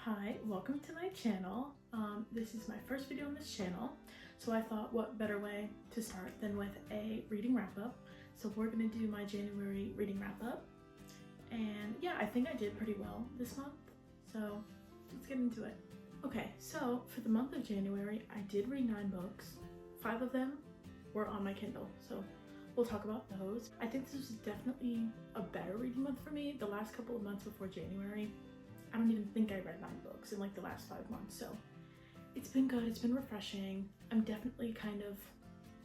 Hi, welcome to my channel. This is my first video on this channel, so I thought what better way to start than with a reading wrap-up. So we're gonna do my January reading wrap-up, and yeah, I think I did pretty well this month, so let's get into it. Okay, so for the month of January, I did read 9 books. 5 of them were on my Kindle, so we'll talk about those. I think this was definitely a better reading month for me. The last couple of months before January, I don't even think I read 9 books in like the last 5 months, so it's been good, it's been refreshing. I'm definitely kind of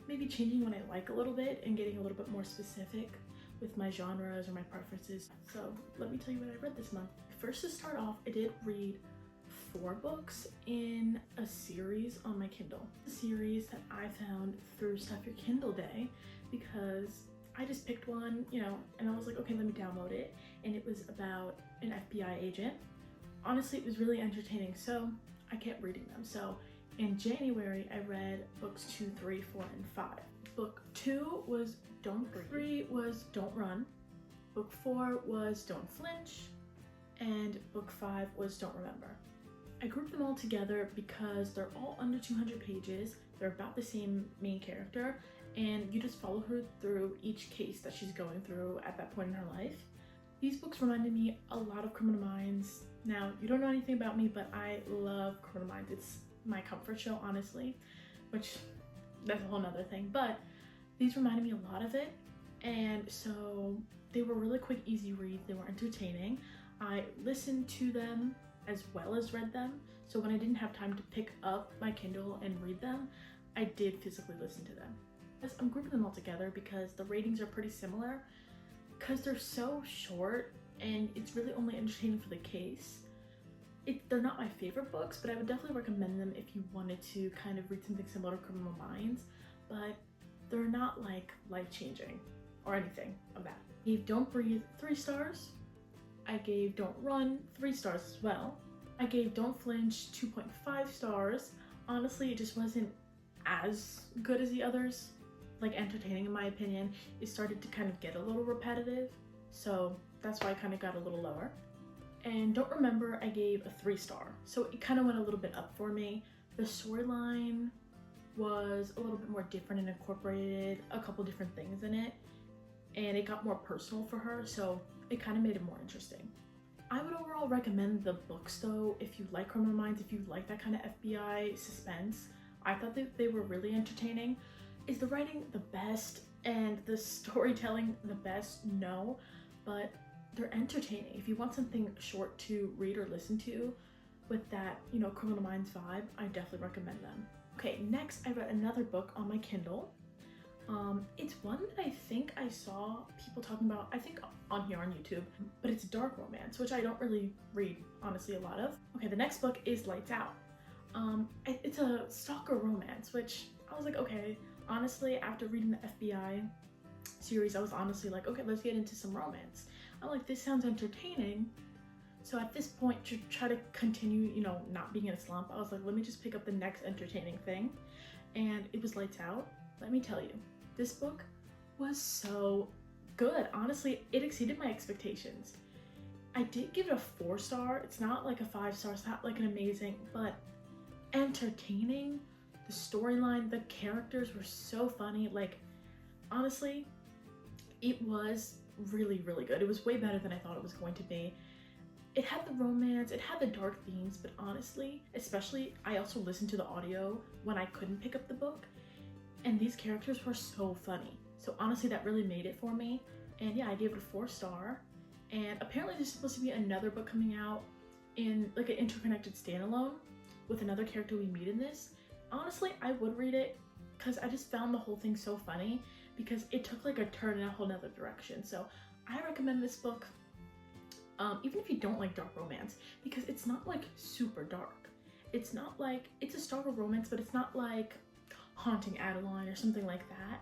maybe changing what I like a little bit and getting a little bit more specific with my genres or my preferences. So let me tell you what I read this month. First, to start off, I did read 4 books in a series on my Kindle. A series that I found through Stuff Your Kindle Day because I just picked one, and I was like, okay, let me download it. And it was about an FBI agent. Honestly, it was really entertaining, so I kept reading them. So in January, I read books 2, 3, 4, and 5. Book 2 was Don't Breathe. 3 was Don't Run. Book 4 was Don't Flinch. And book 5 was Don't Remember. I grouped them all together because they're all under 200 pages. They're about the same main character, and you just follow her through each case that she's going through at that point in her life. These books reminded me a lot of Criminal Minds. Now, you don't know anything about me, but I love Criminal Minds. It's my comfort show, honestly, which that's a whole nother thing. But these reminded me a lot of it, and so they were really quick, easy reads. They were entertaining. I listened to them as well as read them. So when I didn't have time to pick up my Kindle and read them, I did physically listen to them. I'm grouping them all together because the ratings are pretty similar because they're so short and it's really only entertaining for the case. They're not my favorite books, but I would definitely recommend them if you wanted to kind of read something similar to Criminal Minds, but they're not like life-changing or anything of that. I gave Don't Breathe 3 stars. I gave Don't Run 3 stars as well. I gave Don't Flinch 2.5 stars. Honestly, it just wasn't as good as the others. Like entertaining in my opinion. It started to kind of get a little repetitive, so that's why I kind of got a little lower. And Don't Remember, I gave a 3 star, so it kind of went a little bit up for me. The storyline was a little bit more different and incorporated a couple different things in it, and it got more personal for her, so it kind of made it more interesting. I would overall recommend the books though if you like Criminal Minds, if you like that kind of FBI suspense. I thought that they were really entertaining. Is the writing the best and the storytelling the best? No, but they're entertaining. If you want something short to read or listen to with that, Criminal Minds vibe, I definitely recommend them. Okay, next I read another book on my Kindle. It's one that I think I saw people talking about, I think on here on YouTube, but it's dark romance, which I don't really read, honestly, a lot of. Okay, the next book is Lights Out. It's a stalker romance, which I was like, okay. Honestly, after reading the FBI series, I was honestly like, okay, let's get into some romance. I'm like, this sounds entertaining. So at this point, to try to continue, not being in a slump, I was like, let me just pick up the next entertaining thing. And it was Lights Out. Let me tell you, this book was so good. Honestly, it exceeded my expectations. I did give it a 4 star. It's not like a 5 star. It's not like an amazing, but entertaining. The storyline, the characters were so funny. Like, honestly, it was really, really good. It was way better than I thought it was going to be. It had the romance, it had the dark themes, but honestly, especially, I also listened to the audio when I couldn't pick up the book, and these characters were so funny. So honestly, that really made it for me. And yeah, I gave it a 4 star. And apparently there's supposed to be another book coming out in like an interconnected standalone with another character we meet in this. Honestly, I would read it because I just found the whole thing so funny because it took like a turn in a whole nother direction. So I recommend this book, even if you don't like dark romance, because it's not like super dark. It's not like, it's a stalker romance, but it's not like Haunting Adeline or something like that.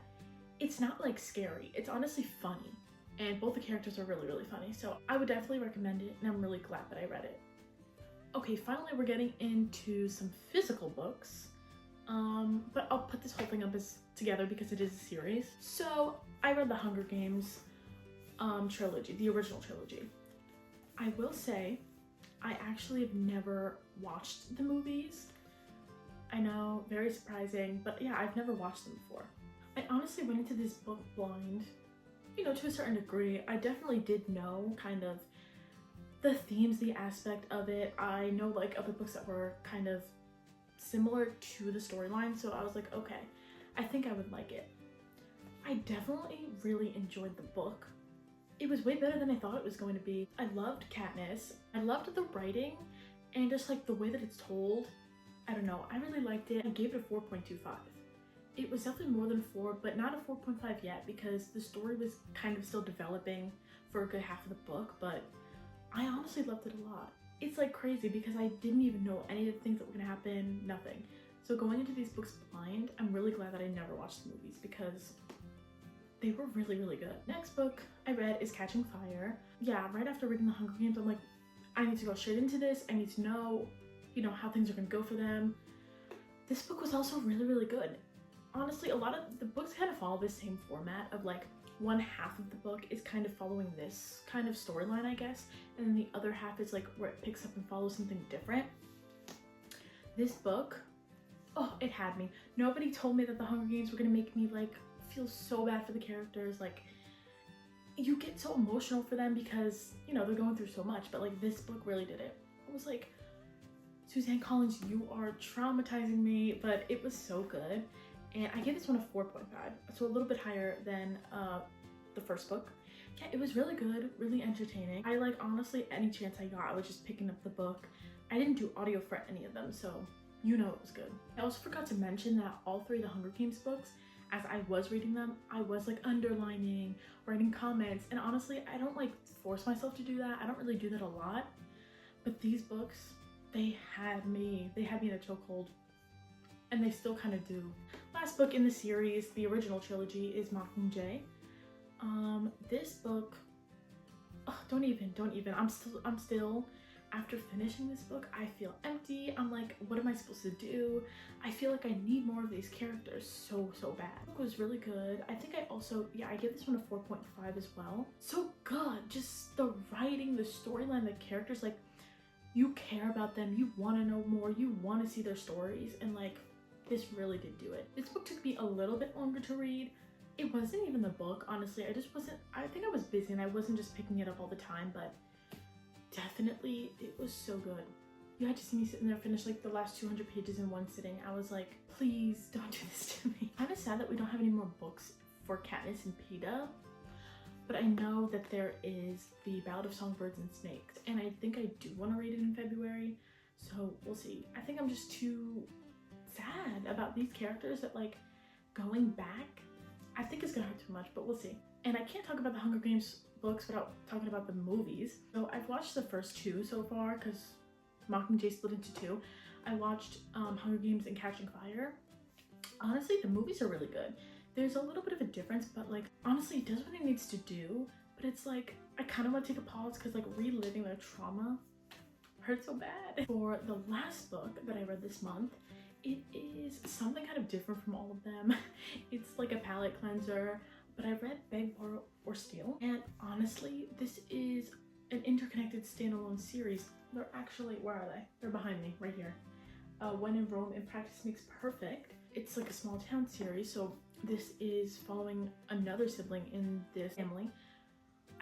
It's not like scary. It's honestly funny. And both the characters are really, really funny. So I would definitely recommend it, and I'm really glad that I read it. Okay, finally we're getting into some physical books. But I'll put this whole thing up together because it is a series. So I read the Hunger Games trilogy, the original trilogy. I will say I actually have never watched the movies. I know, very surprising, but yeah, I've never watched them before. I honestly went into this book blind, you know, to a certain degree. I definitely did know kind of the themes, the aspect of it. I know like other books that were kind of similar to the storyline, so I was like, okay, I think I would like it. I definitely really enjoyed the book. It was way better than I thought it was going to be. I loved Katniss. I loved the writing and just like the way that it's told. I don't know, I really liked it. I gave it a 4.25. It was definitely more than 4, but not a 4.5 yet because the story was kind of still developing for a good half of the book, but I honestly loved it a lot. It's like crazy because I didn't even know any of the things that were gonna happen, nothing. So going into these books blind, I'm really glad that I never watched the movies because they were really, really good. Next book I read is Catching Fire. Yeah, right after reading The Hunger Games, I'm like, I need to go straight into this. I need to know, you know, how things are gonna go for them. This book was also really, really good. Honestly, a lot of the books kind of follow the same format of like one half of the book is kind of following this kind of storyline, I guess, and then the other half is like where it picks up and follows something different. This book, oh, it had me. Nobody told me that the Hunger Games were gonna make me like feel so bad for the characters. Like, you get so emotional for them because, you know, they're going through so much, but like this book really did it. I was like, Suzanne Collins, you are traumatizing me, but it was so good. And I gave this one a 4.5, so a little bit higher than the first book. Yeah, it was really good, really entertaining. I like, honestly, any chance I got, I was just picking up the book. I didn't do audio for any of them, so you know it was good. I also forgot to mention that all 3 of the Hunger Games books, as I was reading them, I was like underlining, writing comments, and honestly, I don't like force myself to do that. I don't really do that a lot, but these books, they had me in a chokehold, and they still kind of do. Last book in the series, the original trilogy, is Mockingjay. This book, oh, don't even. I'm still, after finishing this book, I feel empty. I'm like, what am I supposed to do? I feel like I need more of these characters so bad. The book was really good. I think I also, yeah, I give this one a 4.5 as well. So good, just the writing, the storyline, the characters, like, you care about them, you want to know more, you want to see their stories, and like, this really did do it. This book took me a little bit longer to read. It wasn't even the book, honestly. I think I was busy and I wasn't just picking it up all the time, but definitely it was so good. You had to see me sitting there finish like the last 200 pages in one sitting. I was like, please don't do this to me. Kind of sad that we don't have any more books for Katniss and Peeta, but I know that there is the Ballad of Songbirds and Snakes, and I think I do want to read it in February, so we'll see. I think I'm just too sad about these characters that like going back, I think it's gonna hurt too much, but we'll see. And I can't talk about the Hunger Games books without talking about the movies. So I've watched the first 2 so far because Mockingjay split into 2. I watched Hunger Games and Catching Fire. Honestly, the movies are really good. There's a little bit of a difference, but like honestly it does what it needs to do, but it's like I kind of want to take a pause because like reliving their trauma hurts so bad. For the last book that I read this month, it is something kind of different from all of them. It's like a palette cleanser, but I read Beg, Borrow, or Steal, and honestly, this is an interconnected standalone series. They're actually, where are they? They're behind me, right here. When in Rome, and Practice Makes Perfect. It's like a small town series, so this is following another sibling in this family,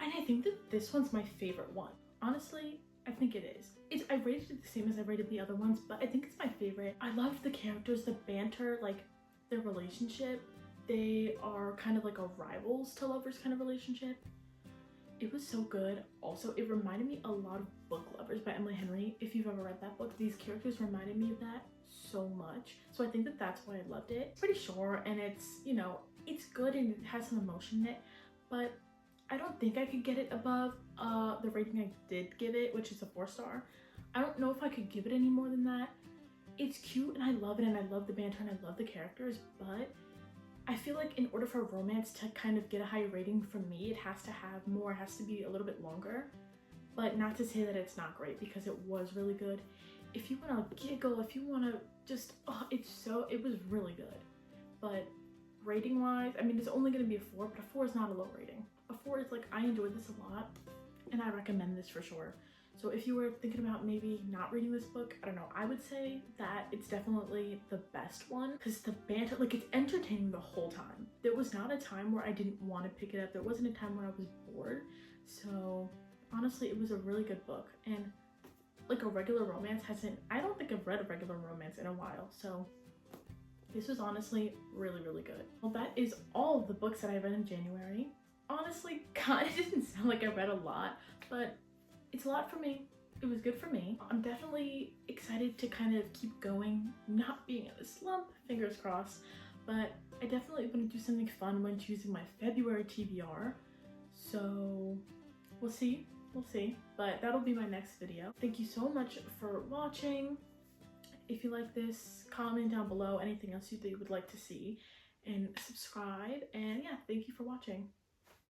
and I think that this one's my favorite one. Honestly, I think it is. I rated it the same as I rated the other ones, but I think it's my favorite. I loved the characters, the banter, like their relationship. They are kind of like a rivals to lovers kind of relationship. It was so good. Also, it reminded me a lot of Book Lovers by Emily Henry. If you've ever read that book, these characters reminded me of that so much. So I think that that's why I loved it. It's pretty short and it's, you know, it's good and it has some emotion in it, but I don't think I could get it above the rating I did give it, which is a 4-star. I don't know if I could give it any more than that. It's cute and I love it and I love the banter and I love the characters, but I feel like in order for a romance to kind of get a high rating from me, it has to have more, it has to be a little bit longer. But not to say that it's not great, because it was really good. If you want to giggle, if you want to just, oh, it was really good. But rating wise, I mean, it's only going to be a 4, but a 4 is not a low rating. A 4 is like, I enjoyed this a lot and I recommend this for sure. So if you were thinking about maybe not reading this book, I don't know, I would say that it's definitely the best one because the banter, like, it's entertaining the whole time. There was not a time where I didn't want to pick it up. There wasn't a time where I was bored. So honestly, it was a really good book. And like a regular romance I don't think I've read a regular romance in a while. So this was honestly really, really good. Well, that is all of the books that I read in January. Honestly, kind of didn't sound like I read a lot, but it's a lot for me. It was good for me. I'm definitely excited to kind of keep going, not being in a slump, fingers crossed, but I definitely want to do something fun when choosing my February TBR. So we'll see, but that'll be my next video. Thank you so much for watching. If you like this, comment down below anything else you would like to see, and subscribe, and yeah, thank you for watching.